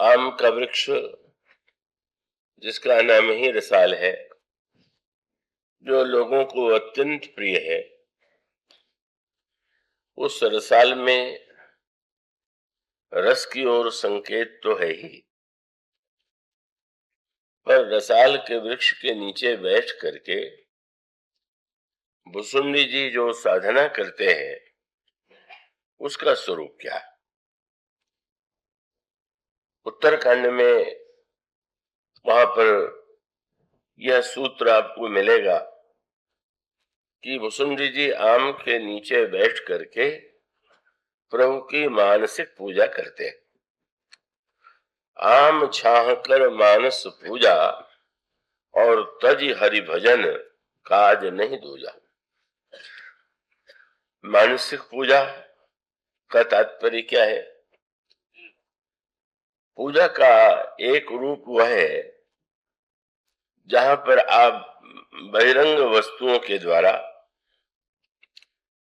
आम का वृक्ष जिसका नाम ही रसाल है, जो लोगों को अत्यंत प्रिय है, उस रसाल में रस की ओर संकेत तो है ही, पर रसाल के वृक्ष के नीचे बैठ करके भुसुंडी जी जो साधना करते हैं उसका स्वरूप क्या है। उत्तरकांड में वहां पर यह सूत्र आपको मिलेगा कि भुसुंडी जी आम के नीचे बैठ करके प्रभु की मानसिक पूजा करते हैं। आम छाह कर मानस पूजा और तज हरि भजन काज नहीं दूजा। मानसिक पूजा का तात्पर्य क्या है? पूजा का एक रूप वह है जहां पर आप बहिरंग वस्तुओं के द्वारा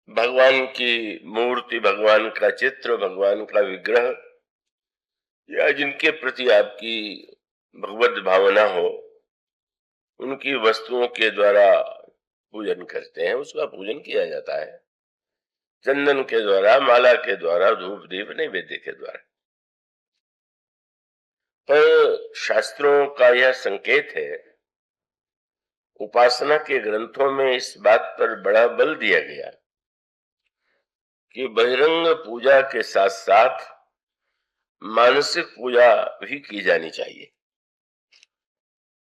भगवान की मूर्ति, भगवान का चित्र, भगवान का विग्रह या जिनके प्रति आपकी भगवत भावना हो, उनकी वस्तुओं के द्वारा पूजन करते हैं। उसका पूजन किया जाता है चंदन के द्वारा, माला के द्वारा, धूप दीप नैवेद्य के द्वारा। पर शास्त्रों का यह संकेत है, उपासना के ग्रंथों में इस बात पर बड़ा बल दिया गया कि बहिरंग पूजा के साथ साथ मानसिक पूजा भी की जानी चाहिए।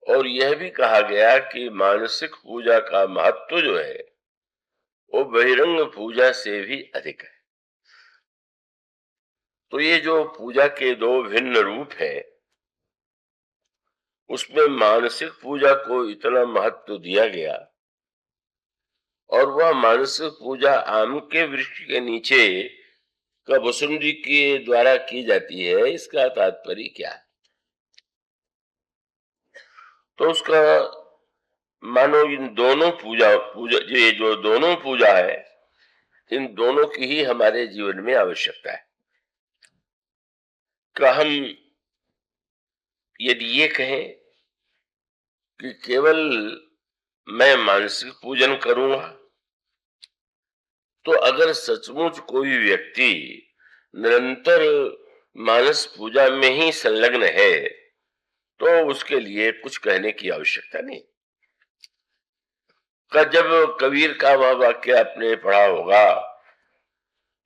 और यह भी कहा गया कि मानसिक पूजा का महत्व जो है वो बहिरंग पूजा से भी अधिक है। तो ये जो पूजा के दो भिन्न रूप है, उसमें मानसिक पूजा को इतना महत्व दिया गया, और वह मानसिक पूजा आम के वृक्ष के नीचे का भुसुंडी के द्वारा की जाती है। इसका तात्पर्य क्या है? तो उसका मानो इन दोनों पूजा ये जो दोनों पूजा है, इन दोनों की ही हमारे जीवन में आवश्यकता है। कि हम यदि ये कहें कि केवल मैं मानसिक पूजन करूंगा, तो अगर सचमुच कोई व्यक्ति निरंतर मानस पूजा में ही संलग्न है तो उसके लिए कुछ कहने की आवश्यकता नहीं। जब कबीर का वह वाक्य आपने पढ़ा होगा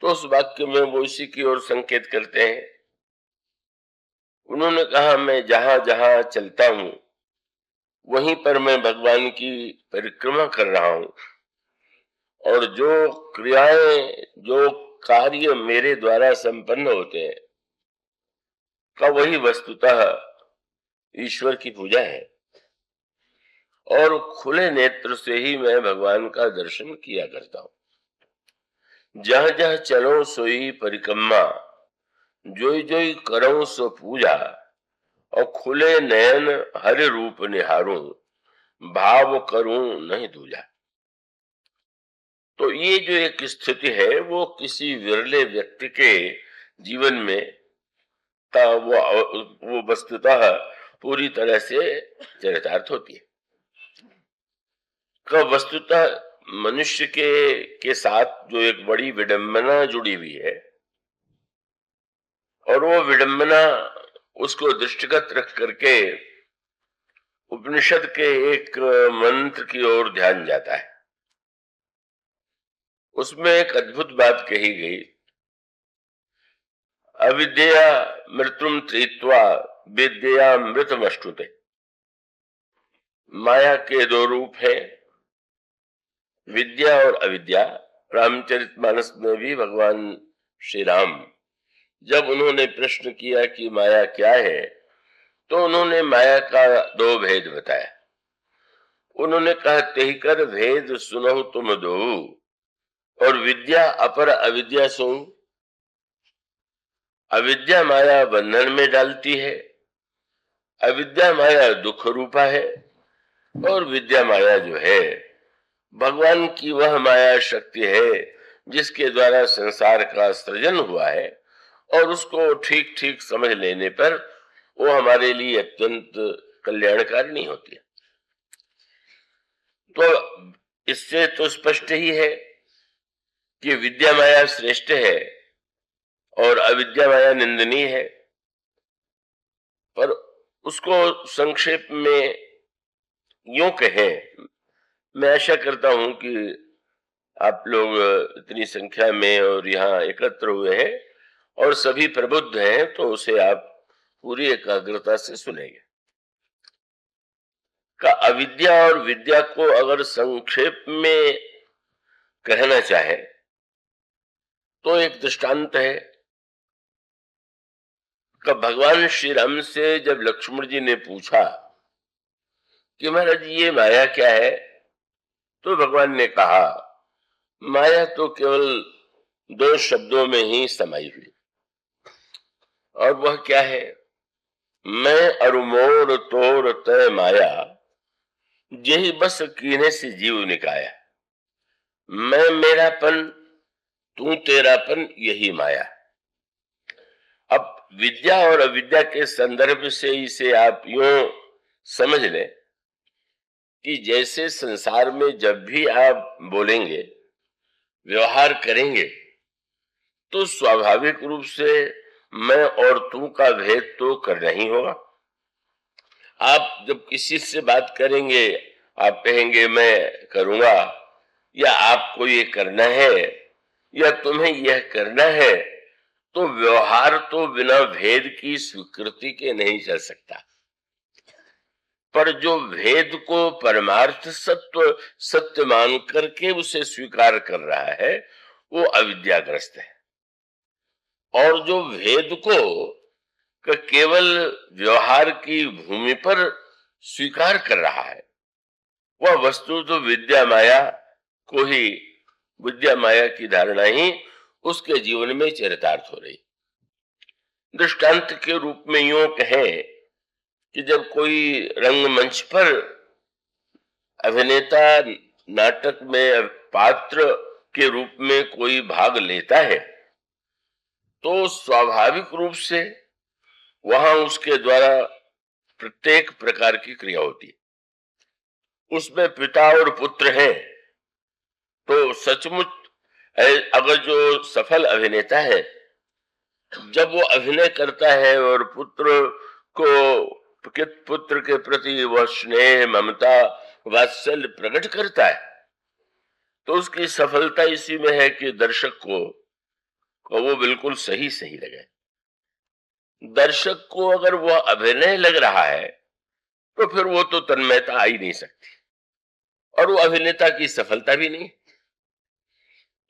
तो उस वाक्य में वो इसी की ओर संकेत करते हैं। उन्होंने कहा, मैं जहां जहां चलता हूं वहीं पर मैं भगवान की परिक्रमा कर रहा हूं, और जो क्रियाएं, जो कार्य मेरे द्वारा संपन्न होते हैं का वही वस्तुतः ईश्वर की पूजा है। और खुले नेत्र से ही मैं भगवान का दर्शन किया करता हूं। जह जह चलो सोई परिक्रमा, जोई जोई करो सो पूजा, और खुले नयन हरि रूप निहारूं, भाव करूं नहीं दूजा। तो ये जो एक स्थिति है वो किसी विरले व्यक्ति के जीवन में वो वस्तुतः पूरी तरह से चरितार्थ होती है। वस्तुतः मनुष्य के साथ जो एक बड़ी विडंबना जुड़ी हुई है, और वो विडंबना उसको दृष्टिगत रख करके उपनिषद के एक मंत्र की ओर ध्यान जाता है। उसमें एक अद्भुत बात कही गई, अविद्या मृत्युम त्रित्वा विद्या मृतमश्नुते। माया के दो रूप है, विद्या और अविद्या। रामचरितमानस में भी भगवान श्री राम जब उन्होंने प्रश्न किया कि माया क्या है, तो उन्होंने माया का दो भेद बताया। उन्होंने कहा, तेहि कर भेद सुनहु तुम दो, और विद्या अपर अविद्या सो। अविद्या माया बंधन में डालती है, अविद्या माया दुख रूपा है, और विद्या माया जो है भगवान की वह माया शक्ति है जिसके द्वारा संसार का सृजन हुआ है। और उसको ठीक ठीक समझ लेने पर वो हमारे लिए अत्यंत कल्याणकारी नहीं होती है। तो इससे तो स्पष्ट ही है कि विद्या माया श्रेष्ठ है और अविद्या माया निंदनीय है। पर उसको संक्षेप में यूं कहें, मैं आशा करता हूं कि आप लोग इतनी संख्या में और यहाँ एकत्र हुए हैं और सभी प्रबुद्ध हैं, तो उसे आप पूरी एकाग्रता से सुनेंगे। का अविद्या और विद्या को अगर संक्षेप में कहना चाहे तो एक दृष्टांत है कि भगवान श्री राम से जब लक्ष्मण जी ने पूछा कि महाराज ये माया क्या है, तो भगवान ने कहा माया तो केवल दो शब्दों में ही समाई हुई, और वह क्या है? मैं अरु मोर तोर तय माया, यही बस कीने से जीव निकाया। मैं मेरापन, तू तेरापन, यही माया। अब विद्या और अविद्या के संदर्भ से इसे आप यूं समझ लें कि जैसे संसार में जब भी आप बोलेंगे, व्यवहार करेंगे, तो स्वाभाविक रूप से मैं और तू का भेद तो करना ही होगा। आप जब किसी से बात करेंगे, आप कहेंगे मैं करूंगा, या आपको ये करना है, या तुम्हें यह करना है, तो व्यवहार तो बिना भेद की स्वीकृति के नहीं चल सकता। पर जो भेद को परमार्थ सत्य मान करके उसे स्वीकार कर रहा है, वो अविद्याग्रस्त है। और जो भेद को केवल व्यवहार की भूमि पर स्वीकार कर रहा है, वह वस्तु तो विद्या माया को ही, विद्या माया की धारणा ही उसके जीवन में चरितार्थ हो रही। दृष्टांत के रूप में यूं कहें कि जब कोई रंगमंच पर अभिनेता नाटक में पात्र के रूप में कोई भाग लेता है, तो स्वाभाविक रूप से वहां उसके द्वारा प्रत्येक प्रकार की क्रिया होती है। उसमें पिता और पुत्र हैं, तो सचमुच अगर जो सफल अभिनेता है, जब वो अभिनय करता है और पुत्र के प्रति वह स्नेह, ममता, वात्सल्य प्रकट करता है, तो उसकी सफलता इसी में है कि दर्शक को वो बिल्कुल सही सही लगे। दर्शक को अगर वह अभिनय लग रहा है, तो फिर वो तो तन्मयता आ ही नहीं सकती, और वो अभिनेता की सफलता भी नहीं।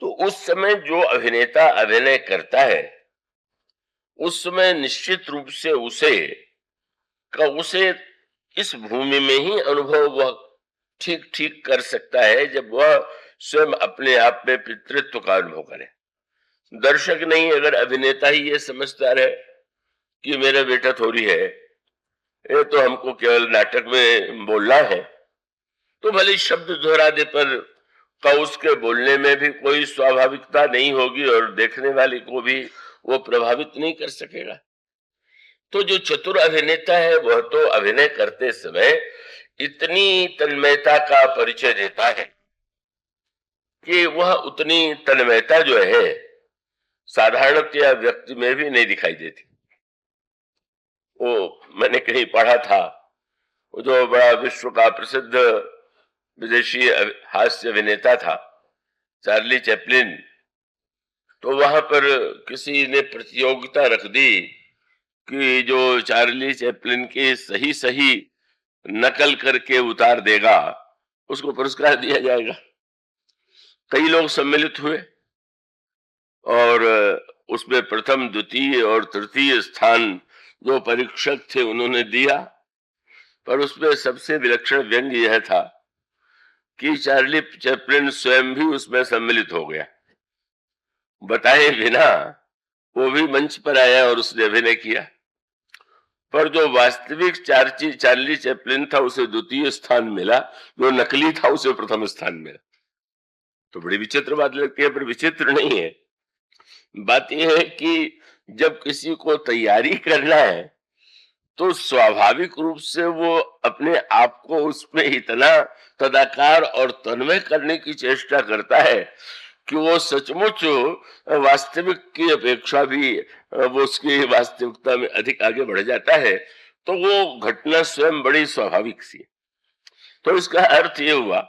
तो उस समय जो अभिनेता अभिनय करता है, उस समय निश्चित रूप से उसे इस भूमि में ही अनुभव वह ठीक ठीक कर सकता है, जब वह स्वयं अपने आप में पितृत्व का अनुभव करे। दर्शक नहीं, अगर अभिनेता ही ये समझता रहे कि मेरा बेटा थोड़ी है, ये तो हमको केवल नाटक में बोलना है, तो भले शब्द दोहरा दे, पर का उसके बोलने में भी कोई स्वाभाविकता नहीं होगी और देखने वाले को भी वो प्रभावित नहीं कर सकेगा। तो जो चतुर अभिनेता है, वह तो अभिनय करते समय इतनी तन्मयता का परिचय देता है कि वह उतनी तन्मयता जो है साधारणतया व्यक्ति में भी नहीं दिखाई देती। वो मैंने कहीं पढ़ा था, वो जो बड़ा विश्व का प्रसिद्ध विदेशी हास्य अभिनेता था चार्ली चैपलिन, तो वहां पर किसी ने प्रतियोगिता रख दी कि जो चार्ली चैपलिन की सही सही नकल करके उतार देगा, उसको पुरस्कार दिया जाएगा। कई लोग सम्मिलित हुए और उसमें प्रथम, द्वितीय और तृतीय स्थान जो परीक्षक थे उन्होंने दिया, पर उसमें सबसे विलक्षण व्यंग यह था कि चार्ली चैपलिन स्वयं भी उसमें सम्मिलित हो गया। बताए बिना वो भी मंच पर आया और उसने अभिनय किया, पर जो वास्तविक चार्ली चैपलिन था उसे द्वितीय स्थान मिला, जो नकली था उसे प्रथम स्थान मिला। तो बड़ी विचित्र बात लगती है, पर विचित्र नहीं है। बात यह है कि जब किसी को तैयारी करना है, तो स्वाभाविक रूप से वो अपने आप को उसमें इतना तदाकार और तन्मय करने की चेष्टा करता है कि वो सचमुच वास्तविक की अपेक्षा भी वो उसकी वास्तविकता में अधिक आगे बढ़ जाता है। तो वो घटना स्वयं बड़ी स्वाभाविक सी है। तो इसका अर्थ ये हुआ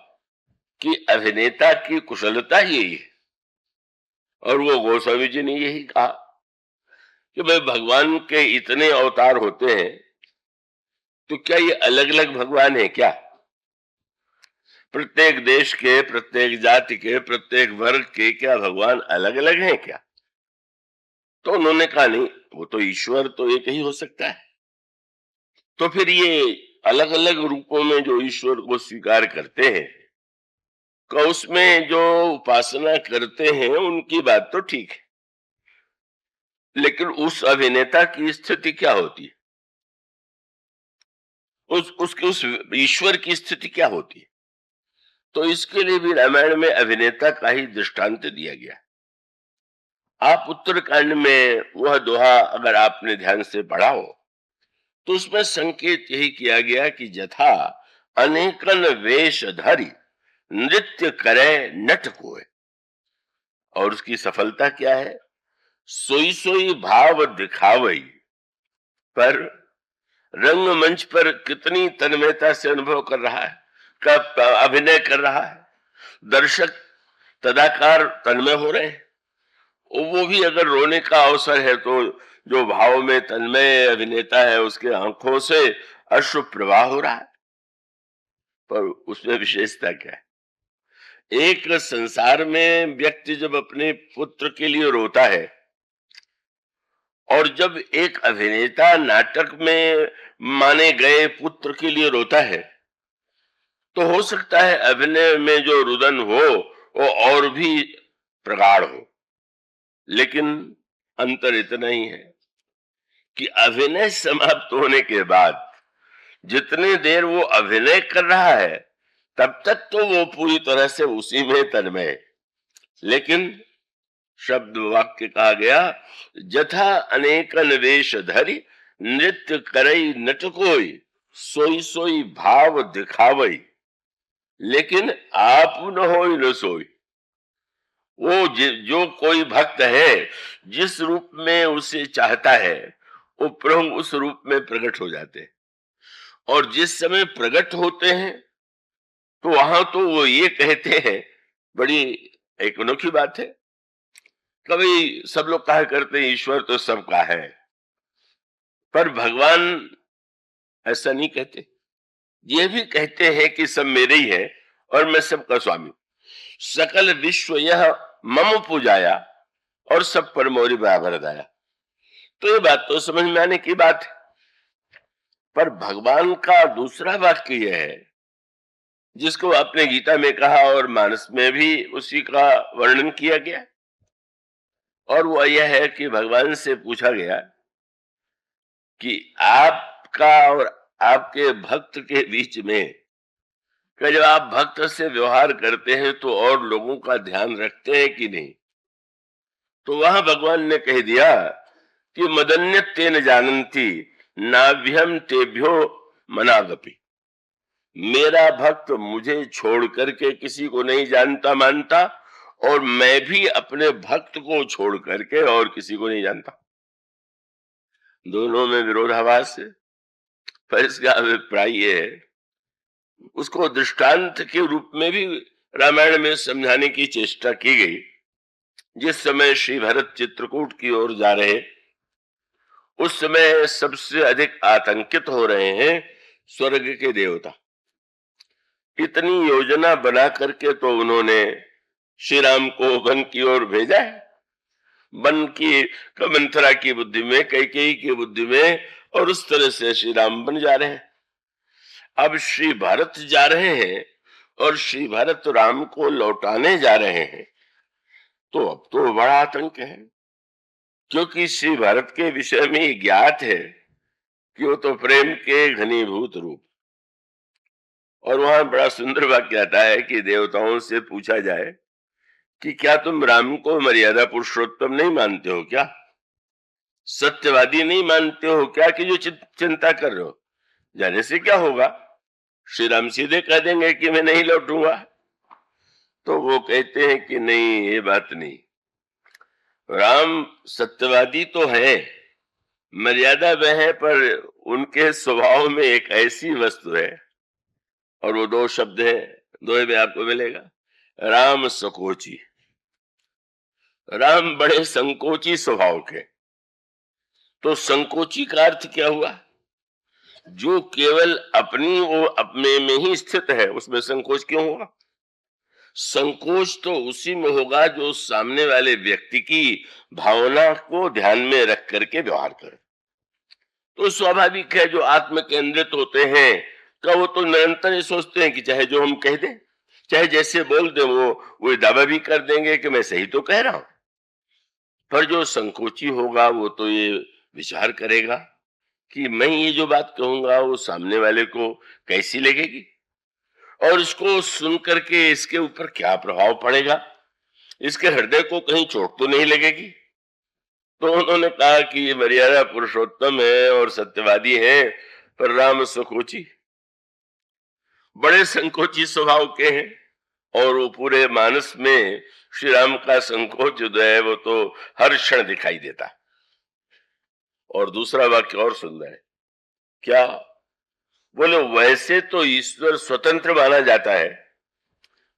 कि अभिनेता की कुशलता यही है। और वो गोस्वामी जी ने यही कहा कि भाई भगवान के इतने अवतार होते हैं, तो क्या ये अलग अलग भगवान है क्या? प्रत्येक देश के, प्रत्येक जाति के, प्रत्येक वर्ग के क्या भगवान अलग अलग हैं क्या? तो उन्होंने कहा नहीं, वो तो ईश्वर तो एक ही हो सकता है। तो फिर ये अलग अलग रूपों में जो ईश्वर को स्वीकार करते हैं, का उसमें जो उपासना करते हैं उनकी बात तो ठीक है, लेकिन उस अभिनेता की स्थिति क्या होती है, उस ईश्वर की स्थिति क्या होती है? तो इसके लिए भी रामायण में अभिनेता का ही दृष्टांत दिया गया। आप उत्तरकांड में वह दोहा अगर आपने ध्यान से पढ़ा हो तो उसमें संकेत यही किया गया कि जथा अनेकन वेश धरी नृत्य करे नट कोय। और उसकी सफलता क्या है? सोई सोई भाव दिखावई। पर रंगमंच पर कितनी तन्मयता से अनुभव कर रहा है, कब अभिनय कर रहा है, दर्शक तदाकार तन्मय हो रहे हैं। वो भी अगर रोने का अवसर है तो जो भाव में तन्मय अभिनेता है उसके आंखों से अश्रु प्रवाह हो रहा है। पर उसमें विशेषता क्या है? एक संसार में व्यक्ति जब अपने पुत्र के लिए रोता है, और जब एक अभिनेता नाटक में माने गए पुत्र के लिए रोता है, तो हो सकता है अभिनय में जो रुदन हो वो और भी प्रगाढ़ हो। लेकिन अंतर इतना ही है कि अभिनय समाप्त होने के बाद जितनी देर वो अभिनय कर रहा है तब तक तो वो पूरी तरह से उसी में तन्मय है। लेकिन शब्द वाक्य कहा गया, जथा अनेकन वेश धरी नृत्य करई नटकोई सोई सोई भाव दिखावई। लेकिन आप न होई न सोई। वो जो कोई भक्त है जिस रूप में उसे चाहता है वो प्रभु उस रूप में प्रकट हो जाते हैं। और जिस समय प्रकट होते हैं तो वहां तो वो ये कहते हैं, बड़ी एक अनोखी बात है। कभी सब लोग कहा करते हैं ईश्वर तो सबका है, पर भगवान ऐसा नहीं कहते। ये भी कहते हैं कि सब मेरे ही है और मैं सबका स्वामी। सकल विश्व यह मम पूजाया और सब पर मोरी बराबर दाया। तो ये बात तो समझ में आने की बात है। पर भगवान का दूसरा वाक्य यह है जिसको आपने गीता में कहा और मानस में भी उसी का वर्णन किया गया, और वो यह है कि भगवान से पूछा गया कि आपका और आपके भक्त के बीच में कि जब आप भक्त से व्यवहार करते हैं तो और लोगों का ध्यान रखते हैं कि नहीं? तो वहां भगवान ने कह दिया कि मदन्य तेन जानंती नाभ्यम तेभ्यो मनागपि। मेरा भक्त मुझे छोड़ करके किसी को नहीं जानता मानता, और मैं भी अपने भक्त को छोड़ करके और किसी को नहीं जानता। दोनों में विरोधाभास है। पर इसका अभिप्राय ये है, उसको दृष्टांत के रूप में भी रामायण में समझाने की चेष्टा की गई। जिस समय श्री भरत चित्रकूट की ओर जा रहे, उस समय सबसे अधिक आतंकित हो रहे हैं स्वर्ग के देवता। इतनी योजना बना करके तो उन्होंने श्री राम को वन की ओर भेजा है। वन की मंथरा की बुद्धि में, कैकेयी की बुद्धि में, और उस तरह से श्री राम बन जा रहे हैं। अब श्री भरत जा रहे हैं और श्री भरत राम को लौटाने जा रहे हैं, तो अब तो बड़ा आतंक है। क्योंकि श्री भरत के विषय में ज्ञात है कि वो तो प्रेम के घनीभूत रूप। और वहां बड़ा सुंदर वाक्य आता है कि देवताओं से पूछा जाए कि क्या तुम राम को मर्यादा पुरुषोत्तम नहीं मानते हो क्या? सत्यवादी नहीं मानते हो क्या कि जो चिंता कर रहे हो? जाने से क्या होगा? श्री राम सीधे कह देंगे कि मैं नहीं लौटूंगा। तो वो कहते हैं कि नहीं, ये बात नहीं। राम सत्यवादी तो है, मर्यादा में है, पर उनके स्वभाव में एक ऐसी वस्तु है, और वो दो शब्द है, दो में आपको मिलेगा, राम संकोची। राम बड़े संकोची स्वभाव के। तो संकोची का अर्थ क्या हुआ? जो केवल अपनी वो अपने में ही स्थित है, उसमें संकोच क्यों होगा? संकोच तो उसी में होगा जो सामने वाले व्यक्ति की भावना को ध्यान में रख करके व्यवहार करे। तो स्वाभाविक है, जो आत्म केंद्रित होते हैं तो वो तो निरंतर ये सोचते हैं कि चाहे जो हम कह दें, चाहे जैसे बोल दें, वो दावा भी कर देंगे कि मैं सही तो कह रहा हूं। पर जो संकोची होगा वो तो ये विचार करेगा कि मैं ये जो बात कहूंगा वो सामने वाले को कैसी लगेगी, और इसको सुन करके इसके ऊपर क्या प्रभाव पड़ेगा, इसके हृदय को कहीं चोट तो नहीं लगेगी। तो उन्होंने कहा कि ये मर्यादा पुरुषोत्तम है और सत्यवादी है, पर राम संकोची, बड़े संकोची स्वभाव के हैं। और वो पूरे मानस में श्री राम का संकोच जो है वो तो हर क्षण दिखाई देता है। और दूसरा वाक्य और सुंदर है, क्या बोले? वैसे तो ईश्वर स्वतंत्र माना जाता है।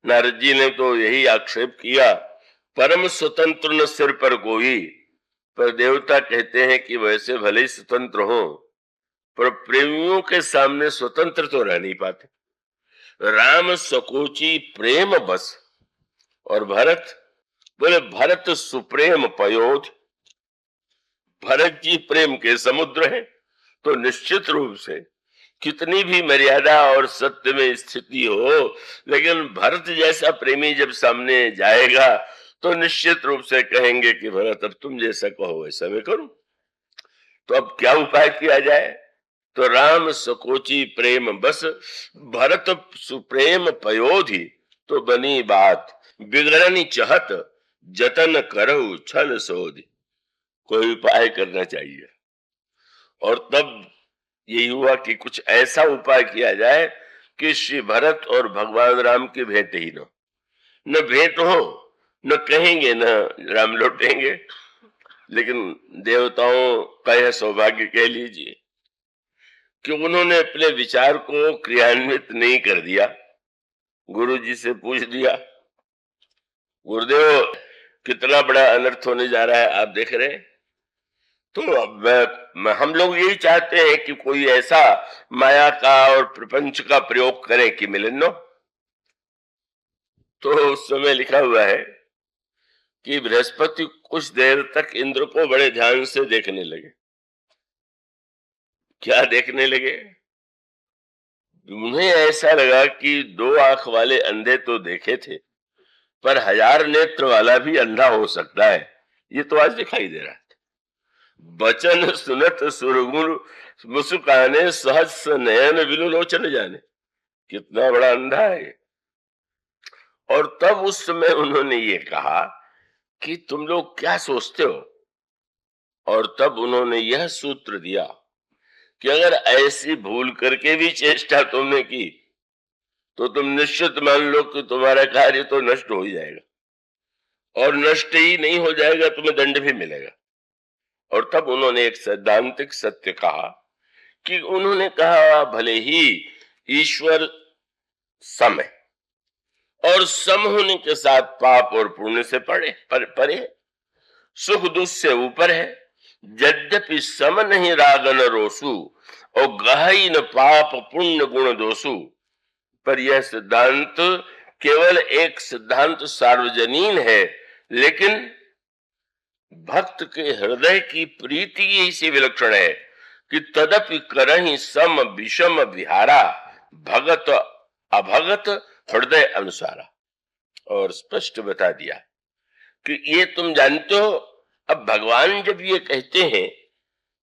नारद जी ने तो यही आक्षेप किया, परम स्वतंत्र न सिर पर कोई। पर देवता कहते हैं कि वैसे भले ही स्वतंत्र हो, पर प्रेमियों के सामने स्वतंत्र तो रह नहीं पाते। राम सकोची प्रेम बस, और भरत बोले भरत सुप्रेम पयोध। भरत जी प्रेम के समुद्र है। तो निश्चित रूप से कितनी भी मर्यादा और सत्य में स्थिति हो, लेकिन भरत जैसा प्रेमी जब सामने जाएगा तो निश्चित रूप से कहेंगे कि भरत अब तुम जैसा कहो वैसा मैं करूं। तो अब क्या उपाय किया जाए? तो राम सकोची प्रेम बस, भरत सुप्रेम पयोधि। तो बनी बात बिगड़नी चहत, जतन करो छल सोधि। कोई उपाय करना चाहिए। और तब यही हुआ कि कुछ ऐसा उपाय किया जाए कि श्री भरत और भगवान राम की भेंट ही न भेंट हो, न कहेंगे न राम लौटेंगे, लेकिन देवताओं का यह सौभाग्य कह लीजिए कि उन्होंने अपने विचार को क्रियान्वित नहीं कर दिया। गुरु जी से पूछ दिया, गुरुदेव कितना बड़ा अनर्थ होने जा रहा है, आप देख रहे हैं। तो अब हम लोग यही चाहते हैं कि कोई ऐसा माया का और प्रपंच का प्रयोग करे कि मिलन नो। तो उस समय लिखा हुआ है कि बृहस्पति कुछ देर तक इंद्र को बड़े ध्यान से देखने लगे। क्या देखने लगे? उन्हें ऐसा लगा कि दो आंख वाले अंधे तो देखे थे, पर 1000 नेत्र वाला भी अंधा हो सकता है, ये तो आज दिखाई दे रहा है। बचन सुनत सुरगुण मुस्काने, सहज नयन विलोचन जाने। कितना बड़ा अंधा है। और तब उस समय उन्होंने ये कहा कि तुम लोग क्या सोचते हो? और तब उन्होंने यह सूत्र दिया कि अगर ऐसी भूल करके भी चेष्टा तुमने की तो तुम निश्चित मान लो कि तुम्हारा कार्य तो नष्ट हो ही जाएगा, और नष्ट ही नहीं हो जाएगा, तुम्हें दंड भी मिलेगा। और तब उन्होंने एक सैद्धांतिक सत्य कहा कि उन्होंने कहा भले ही ईश्वर सम है, और सम होने के साथ पाप और पुण्य से परे, सुख दुख से ऊपर है। यद्यपि सम नहीं रागन रोसु, और गहई न पाप पुण्य गुण दोषु। पर यह सिद्धांत केवल एक सिद्धांत सार्वजनीन है, लेकिन भक्त के हृदय की प्रीति यही से विलक्षण है कि तदपि करहि सम विषम विहारा, भगत अभगत हृदय अनुसारा। और स्पष्ट बता दिया कि ये तुम जानते हो। अब भगवान जब ये कहते हैं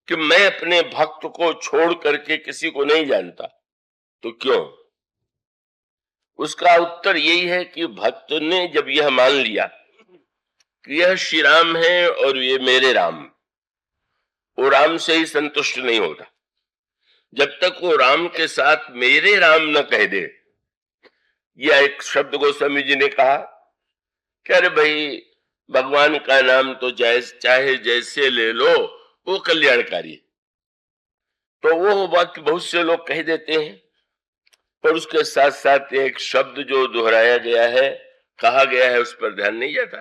कि मैं अपने भक्त को छोड़ करके किसी को नहीं जानता, तो क्यों? उसका उत्तर यही है कि भक्त ने जब यह मान लिया कि यह श्री राम है और ये मेरे राम, वो राम से ही संतुष्ट नहीं होता जब तक वो राम के साथ मेरे राम न कह दे। यह एक शब्द गोस्वामी जी ने कहा कि अरे भाई, भगवान का नाम तो चाहे जैसे ले लो, वो कल्याणकारी। तो वो वाक्य बहुत से लोग कह देते हैं, पर उसके साथ साथ एक शब्द जो दोहराया गया है, कहा गया है, उस पर ध्यान नहीं जाता।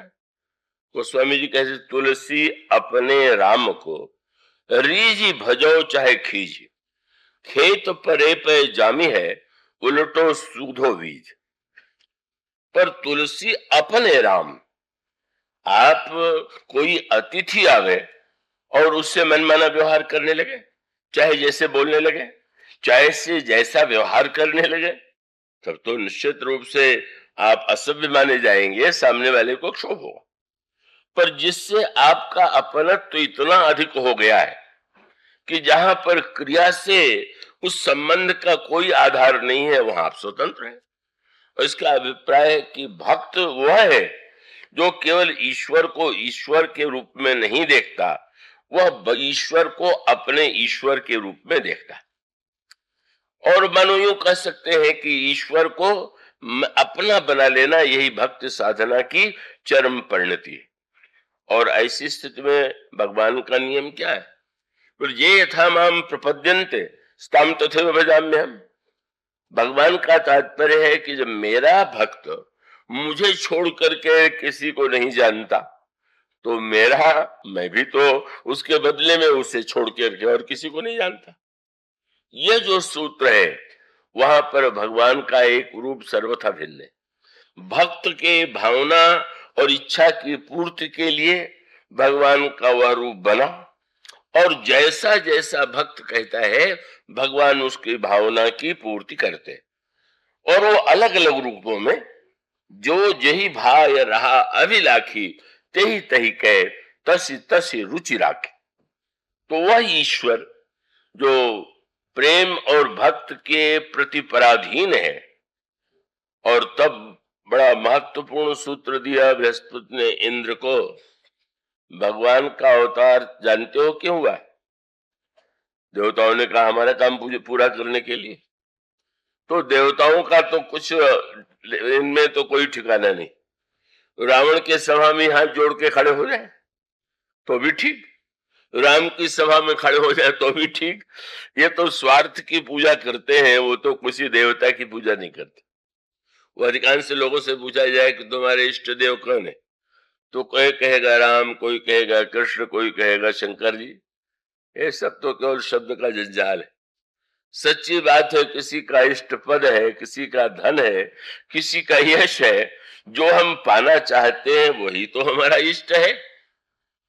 गोस्वामी जी कहते, तुलसी अपने राम को रीजी भजो चाहे खीजी, खेत परे पे जामी है उलटो सूधो बीज। पर तुलसी अपने राम, आप कोई अतिथि आवे और उससे मनमाना व्यवहार करने लगे, चाहे जैसे बोलने लगे, चाहे से जैसा व्यवहार करने लगे, तब तो निश्चित रूप से आप असभ्य माने जाएंगे, सामने वाले को क्षोभ होगा। पर जिससे आपका अपनत्व तो इतना अधिक हो गया है कि जहां पर क्रिया से उस संबंध का कोई आधार नहीं है, वहां आप स्वतंत्र हैं। और इसका अभिप्राय है कि भक्त वह है जो केवल ईश्वर को ईश्वर के रूप में नहीं देखता, वह ईश्वर को अपने ईश्वर के रूप में देखता है। और मानो यूं कह सकते हैं कि ईश्वर को अपना बना लेना यही भक्ति साधना की चरम परिणति है। और ऐसी स्थिति में भगवान का नियम क्या है? ये यथा माम प्रपद्यन्ते स्ताम तथैव भजाम्यहम्। भगवान का तात्पर्य है कि जब मेरा भक्त मुझे छोड़ करके किसी को नहीं जानता, तो मैं भी तो उसके बदले में उसे छोड़ करके और किसी को नहीं जानता। यह जो सूत्र है, वहां पर भगवान का एक रूप सर्वथा भिन्न है। भक्त के भावना और इच्छा की पूर्ति के लिए भगवान का वह रूप बना, और जैसा जैसा भक्त कहता है, भगवान उसकी भावना की पूर्ति करते। और वो अलग अलग रूपों में जो जही भाय रहा अभिलाखी, तेही तही कह तसी तसी रुचि राखे। तो वह ईश्वर जो प्रेम और भक्त के प्रति पराधीन है। और तब बड़ा महत्वपूर्ण सूत्र दिया बृहस्पति ने इंद्र को। भगवान का अवतार जानते हो क्यों हुआ? देवताओं ने कहा हमारा काम पूरा करने के लिए। तो देवताओं का तो कुछ इनमें तो कोई ठिकाना नहीं। रावण के सभा में हाथ जोड़ के खड़े हो जाए तो भी ठीक, राम की सभा में खड़े हो जाए तो भी ठीक। ये तो स्वार्थ की पूजा करते हैं, वो तो किसी देवता की पूजा नहीं करते। वो अधिकांश लोगों से पूछा जाए कि तुम्हारे इष्ट देव कौन है, तो कोई कहेगा राम, कोई कहेगा कृष्ण, कोई कहेगा शंकर जी। ये सब तो केवल शब्द का जंजाल है। सच्ची बात है, किसी का इष्ट पद है, किसी का धन है, किसी का यश है, जो हम पाना चाहते हैं वही तो हमारा इष्ट है।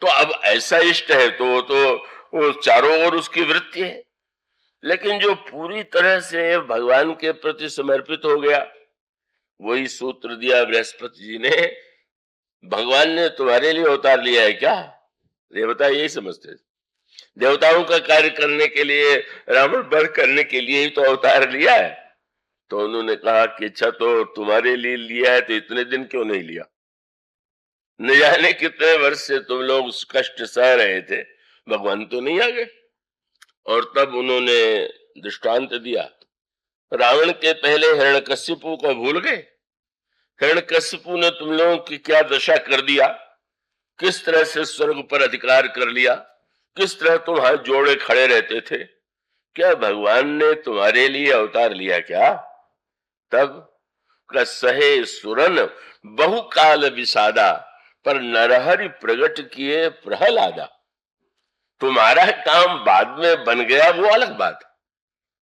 तो अब ऐसा इष्ट है तो वो चारों ओर उसकी वृत्ति है। लेकिन जो पूरी तरह से भगवान के प्रति समर्पित हो गया, वही सूत्र दिया बृहस्पति जी ने। भगवान ने तुम्हारे लिए अवतार लिया है क्या? देवता यही समझते, देवताओं का कार्य करने के लिए, रावण वध करने के लिए ही तो अवतार लिया है। तो उन्होंने कहा कि अच्छा, तो तुम्हारे लिए लिया है तो इतने दिन क्यों नहीं लिया? न जाने कितने वर्ष से तुम लोग कष्ट सह रहे थे, भगवान तो नहीं आ गए। और तब उन्होंने दृष्टांत दिया। रावण के पहले हिरण्यकश्यपु को भूल गए? हिरण्यकश्यपु ने तुम लोगों की क्या दशा कर दिया, किस तरह से स्वर्ग पर अधिकार कर लिया, किस तरह तुम हाथ जोड़े खड़े रहते थे। क्या भगवान ने तुम्हारे लिए अवतार लिया क्या? तब सहे सुरन बहुकाल विषादा, पर नरहरि प्रगट किए प्रहलादा। तुम्हारा काम बाद में बन गया वो अलग बात,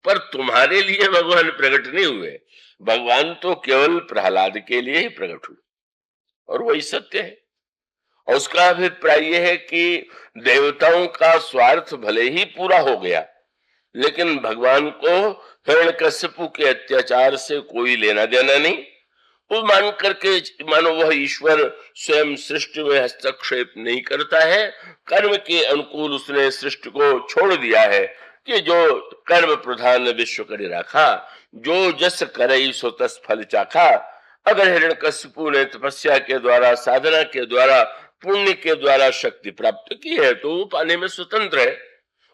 पर तुम्हारे लिए भगवान प्रकट नहीं हुए। भगवान तो केवल प्रहलाद के लिए ही प्रकट हुए, और वही सत्य है। और उसका अभिप्राय यह है कि देवताओं का स्वार्थ भले ही पूरा हो गया, लेकिन भगवान को हिरण्यकश्यपु के अत्याचार से कोई लेना देना नहीं। वो मान करके मानो वह ईश्वर स्वयं सृष्टि में हस्तक्षेप नहीं करता है, कर्म के अनुकूल उसने सृष्टि को छोड़ दिया है कि जो कर्म प्रधान विश्व करे रखा, जो जस करे सो तस फल चाखा। अगर हिरण्यकश्यपु ने तपस्या के द्वारा, साधना के द्वारा, पुण्य के द्वारा शक्ति प्राप्त की है तो वो पाने में स्वतंत्र है।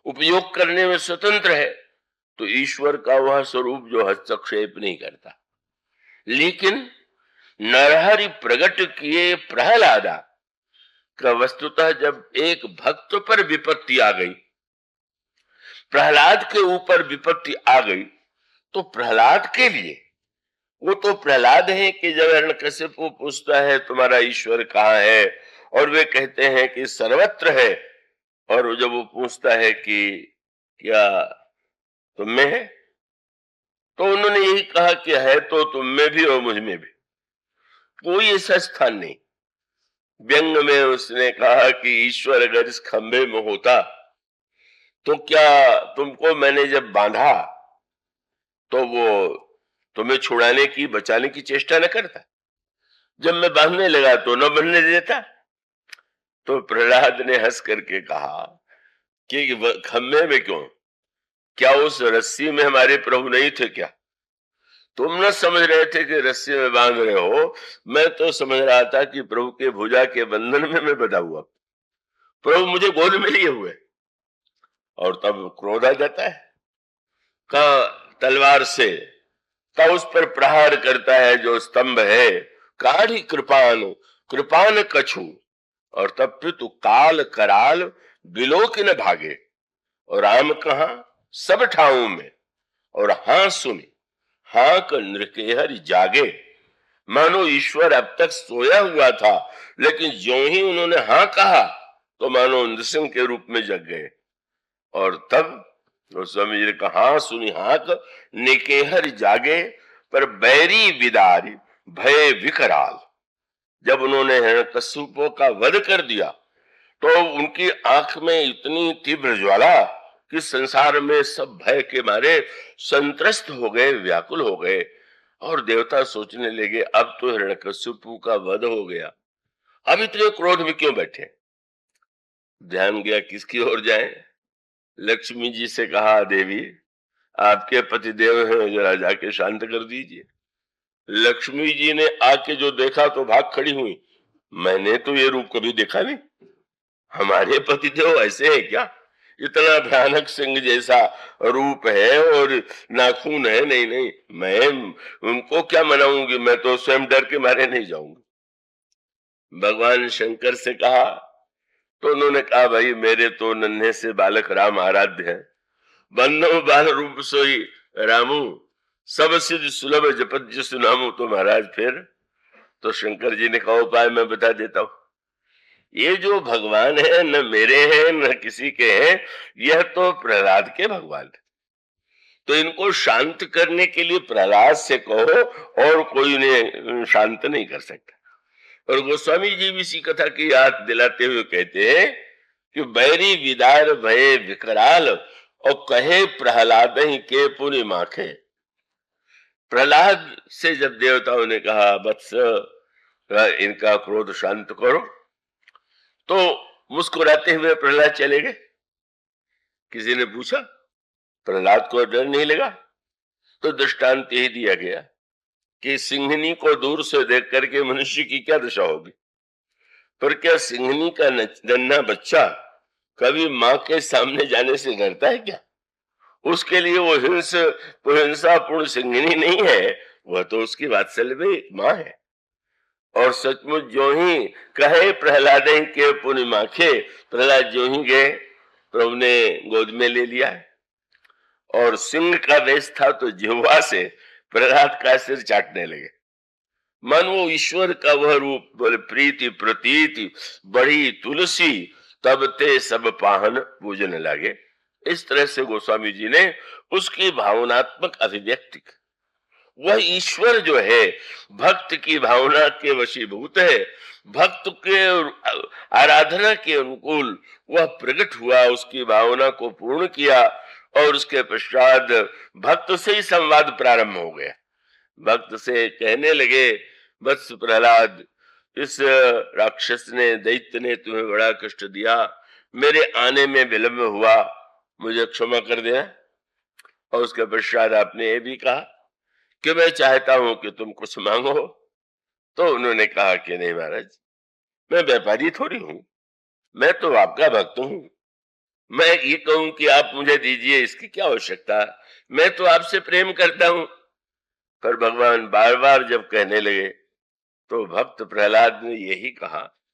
उपयोग करने में स्वतंत्र है, तो ईश्वर का वह स्वरूप जो हस्तक्षेप नहीं करता। लेकिन नरहरि प्रकट किए प्रहलादा का वस्तुतः जब एक भक्त पर विपत्ति आ गई, प्रहलाद के ऊपर विपत्ति आ गई, तो प्रहलाद के लिए, वो तो प्रहलाद है कि जब हिरण्यकशिपु पूछता है तुम्हारा ईश्वर कहाँ है, और वे कहते हैं कि सर्वत्र है, और जब वो पूछता है कि क्या तुम में है, तो उन्होंने यही कहा कि है तो तुम में भी और मुझ में भी, कोई ऐसा स्थान नहीं। व्यंग में उसने कहा कि ईश्वर अगर इस खंभे में होता तो क्या तुमको मैंने जब बांधा तो वो तुम्हें छुड़ाने की, बचाने की चेष्टा न करता, जब मैं बांधने लगा तो न बनने देता। तो प्रहलाद ने हंस करके कहा कि खंभे में क्यों, क्या उस रस्सी में हमारे प्रभु नहीं थे क्या? तुम न समझ रहे थे कि रस्सी में बांध रहे हो, मैं तो समझ रहा था कि प्रभु के भुजा के बंधन में मैं बंधा हुआ, प्रभु मुझे गोद में लिए हुए। और तब क्रोध आ जाता है, का तलवार से का उस पर प्रहार करता है जो स्तंभ है, काढ़ी कृपान कृपान कछु, और तब फिर तू काल कराल बिलोक न भागे, और राम कहा सब ठाऊं में, और हाँ सुनी हाँ का नृकेहरि जागे। मानो ईश्वर अब तक सोया हुआ था, लेकिन जो ही उन्होंने हाँ कहा तो मानो नृसिंह के रूप में जग गए। और तब गोस्वामी जी ने कहा हाँ सुनी हाँ का निकेहर जागे, पर बैरी विदारी भय विकराल। जब उन्होंने हिरण्यकशिपु का वध कर दिया तो उनकी आंख में इतनी तीव्र ज्वाला कि संसार में सब भय के मारे संत्रस्त हो गए, व्याकुल हो गए, और देवता सोचने लगे अब तो हिरण्यकशिपु का वध हो गया, अब इतने क्रोध में क्यों बैठे। ध्यान गया किसकी ओर जाए, लक्ष्मी जी से कहा देवी आपके पतिदेव हैं, जरा जाके शांत कर दीजिए। लक्ष्मी जी ने आके जो देखा तो भाग खड़ी हुई, मैंने तो ये रूप कभी देखा नहीं, हमारे पतिदेव ऐसे हैं क्या, इतना भयानक सिंह जैसा रूप है और नाखून है, नहीं नहीं मैं उनको क्या मनाऊंगी, मैं तो स्वयं डर के मारे नहीं जाऊंगी। भगवान शंकर से कहा तो उन्होंने कहा भाई मेरे तो नन्हे से बालक राम आराध्य है, बंदो बाल रूप सोई रामू, सब सिद्ध सुलभ जपत जिस नामू। तो महाराज फिर तो शंकर जी ने कहा उपाय मैं बता देता हूं, ये जो भगवान है न मेरे हैं न किसी के हैं, यह तो प्रहलाद के भगवान है, तो इनको शांत करने के लिए प्रहलाद से कहो और कोई इन्हें शांत नहीं कर सकता। और गोस्वामी जी भी इसी कथा की याद दिलाते हुए कहते हैं कि बैरी विदार भय विकराल, और कहे प्रहलाद ही के पुनि माखे। प्रहलाद से जब देवताओं ने कहा वत्स इनका क्रोध शांत करो, तो मुस्कुराते हुए प्रहलाद चले गए। किसी ने पूछा प्रहलाद को डर नहीं लगा, तो दृष्टांत यही दिया गया कि सिंहनी को दूर से देख करके मनुष्य की क्या दशा होगी, पर क्या सिंहनी का नन्हा बच्चा कभी मां के सामने जाने से डरता है क्या? उसके लिए वो हिंसापूर्ण सिंहनी नहीं है, वह तो उसकी वात्सल्य में मां है। और सचमुच जो ही कहे प्रहलाद के पुण्य माखे, प्रहलाद जो ही गए प्रभु ने गोद में ले लिया, और सिंह का वेश था तो जिह्वा से प्रहलाद का सिर चाटने लगे। मन वो ईश्वर का वह रूप, बोले प्रीति प्रतीति बड़ी तुलसी, तब ते सब पाहन पूजने लगे। इस तरह से गोस्वामी जी ने उसकी भावनात्मक अभिव्यक्ति, वह ईश्वर जो है भक्त की भावना के वशीभूत है, भक्त के आराधना के अनुकूल वह प्रकट हुआ, उसकी भावना को पूर्ण किया, और उसके पश्चात भक्त से ही संवाद प्रारंभ हो गया। भक्त से कहने लगे वत्स प्रहलाद, इस राक्षस ने, दैत्य ने तुम्हें बड़ा कष्ट दिया, मेरे आने में विलंब हुआ, मुझे क्षमा कर देना। और उसके पश्चात आपने ये भी कहा कि मैं चाहता हूं कि तुम कुछ मांगो। तो उन्होंने कहा कि नहीं महाराज, मैं व्यापारी थोड़ी हूं, मैं तो आपका भक्त हूं, मैं ये कहूं कि आप मुझे दीजिए, इसकी क्या आवश्यकता है, मैं तो आपसे प्रेम करता हूं। पर भगवान बार बार जब कहने लगे तो भक्त प्रहलाद ने यही कहा